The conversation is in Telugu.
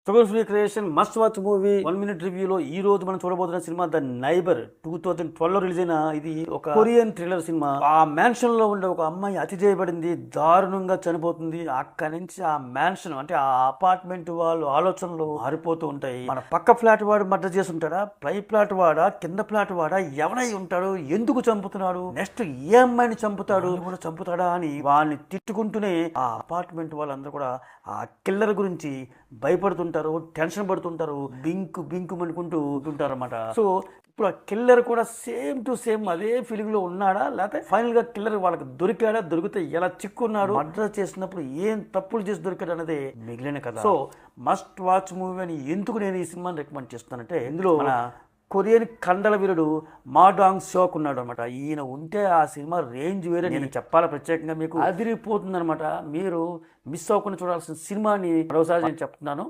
Struggle free creation must watch movie 1 minute రివ్యూలో ఈ రోజు మనం చూడబోతున్న సినిమా ద నైబర్ 2012 రిలీజ్ అయిన ఇది ఒక కొరియన్ థ్రిల్లర్ సినిమా. ఆ మ్యాన్షన్ లో ఉండే ఒక అమ్మాయి హత్య చేయబడింది, దారుణంగా చనిపోతుంది. అక్కడి నుంచి ఆ మ్యాన్షన్ అంటే ఆ అపార్ట్మెంట్ వాళ్ళు ఆలోచనలు మారిపోతూ ఉంటాయి. మన పక్క ఫ్లాట్ వాడు మర్డర్ చేసి ఉంటాడా, పై ఫ్లాట్ వాడా, కింద ఫ్లాట్ వాడా, ఎవడై ఉంటాడు, ఎందుకు చంపుతున్నాడు, నెక్స్ట్ ఏ అమ్మాయిని చంపుతాడు, కూడా చంపుతాడా అని వాళ్ళని తిట్టుకుంటూనే ఆ అపార్ట్మెంట్ వాళ్ళందరూ కూడా ఆ కిల్లర్ గురించి భయపడుతుంటారు, టెన్షన్ పడుతుంటారు, బింకు బింకు అనుకుంటూ ఉంటుంటారు అనమాట. సో ఇప్పుడు ఆ కిల్లర్ కూడా సేమ్ టు సేమ్ అదే ఫీలింగ్ లో ఉన్నాడా, లేకపోతే ఫైనల్ గా కిల్లర్ వాళ్ళకి దొరికాడా, దొరికితే ఎలా చిక్కున్నాడు, మర్డర్ చేసినప్పుడు ఏం తప్పులు చేసి దొరికాడు అనేది మిగిలిన కదా. సో మస్ట్ వాచ్ మూవీ అని ఎందుకు నేను ఈ సినిమాని రికమెండ్ చేస్తానంటే, ఇందులో మన కొరియన్ కండల వీరుడు మా డాంగ్ షోక్ ఉన్నాడు అనమాట. ఈయన ఉంటే ఆ సినిమా రేంజ్ వేరే. నేను చెప్పాలి, ప్రత్యేకంగా మీకు అదిరిపోతుంది అనమాట. మీరు మిస్ అవ్వకుండా చూడాల్సిన సినిమాని మరోసారి నేను చెప్తున్నాను.